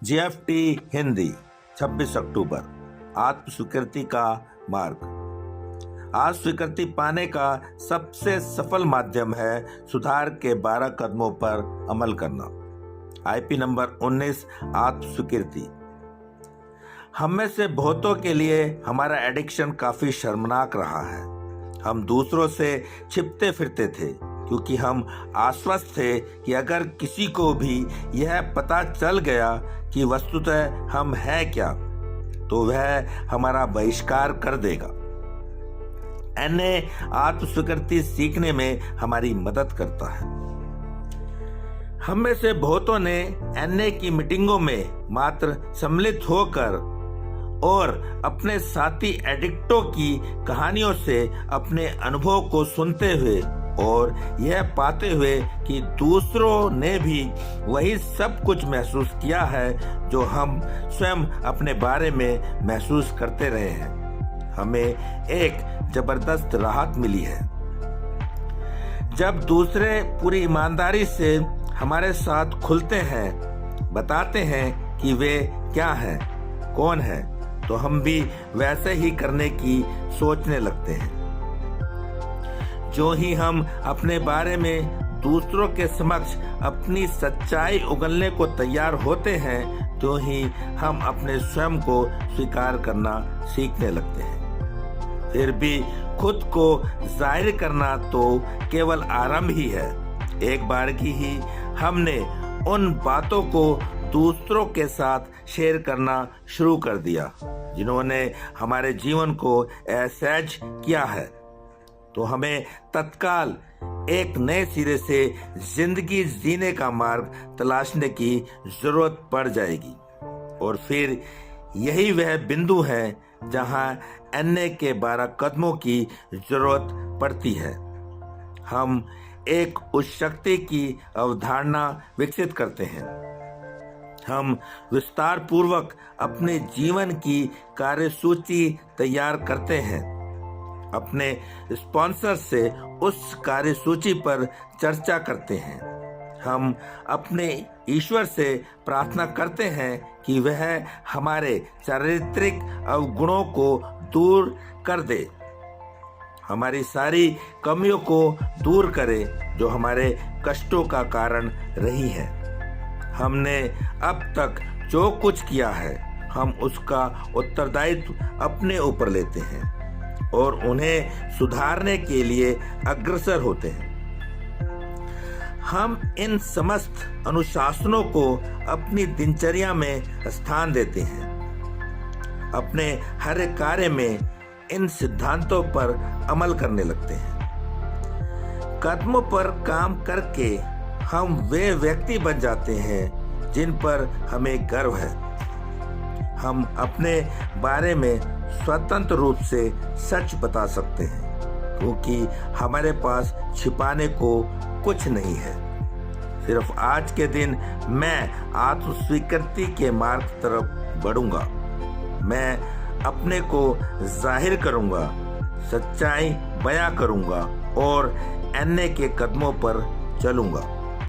जीएफटी हिंदी 26 अक्टूबर आत्म स्वीकृति का मार्ग। आज स्वीकृति पाने का सबसे सफल माध्यम है सुधार के 12 कदमों पर अमल करना। आईपी नंबर 19 आत्म स्वीकृति। हम में से बहुतों के लिए हमारा एडिक्शन काफी शर्मनाक रहा है। हम दूसरों से छिपते फिरते थे क्योंकि हम आश्वस्त थे कि अगर किसी को भी यह पता चल गया कि वस्तुतः हम हैं क्या, तो वह हमारा बहिष्कार कर देगा। एनए आत्म स्वीकृति सीखने में हमारी मदद करता है। हम में से बहुतों ने एनए की मीटिंगों में मात्र सम्मिलित होकर और अपने साथी एडिक्टों की कहानियों से अपने अनुभव को सुनते हुए और यह पाते हुए कि दूसरों ने भी वही सब कुछ महसूस किया है जो हम स्वयं अपने बारे में महसूस करते रहे हैं, हमें एक जबरदस्त राहत मिली है। जब दूसरे पूरी ईमानदारी से हमारे साथ खुलते हैं, बताते हैं कि वे क्या हैं, कौन हैं, तो हम भी वैसे ही करने की सोचने लगते हैं। जो ही हम अपने बारे में दूसरों के समक्ष अपनी सच्चाई उगलने को तैयार होते हैं, तो ही हम अपने स्वयं को स्वीकार करना सीखने लगते हैं। फिर भी खुद को जाहिर करना तो केवल आरंभ ही है। एक बार की ही हमने उन बातों को दूसरों के साथ शेयर करना शुरू कर दिया जिन्होंने हमारे जीवन को असहज किया है, तो हमें तत्काल एक नए सिरे से जिंदगी जीने का मार्ग तलाशने की जरूरत पड़ जाएगी। और फिर यही वह बिंदु है जहां एनए के 12 कदमों की जरूरत पड़ती है। हम एक उस शक्ति की अवधारणा विकसित करते हैं। हम विस्तार पूर्वक अपने जीवन की कार्यसूची तैयार करते हैं, अपने स्पॉन्सर से उस कार्यसूची पर चर्चा करते हैं। हम अपने ईश्वर से प्रार्थना करते हैं कि वह हमारे चारित्रिक अवगुणों को दूर कर दे, हमारी सारी कमियों को दूर करे जो हमारे कष्टों का कारण रही है। हमने अब तक जो कुछ किया है, हम उसका उत्तरदायित्व अपने ऊपर लेते हैं और उन्हें सुधारने के लिए अग्रसर होते हैं। हम इन समस्त अनुशासनों को अपनी दिनचर्या में स्थान देते हैं। अपने हर कार्य में इन सिद्धांतों पर अमल करने लगते हैं। कदमों पर काम करके हम वे व्यक्ति बन जाते हैं जिन पर हमें गर्व है। हम अपने बारे में स्वतंत्र रूप से सच बता सकते हैं क्योंकि हमारे पास छिपाने को कुछ नहीं है। सिर्फ आज के दिन मैं आत्म स्वीकृति के मार्ग तरफ बढ़ूंगा। मैं अपने को जाहिर करूंगा, सच्चाई बयां करूंगा और एनए के कदमों पर चलूंगा।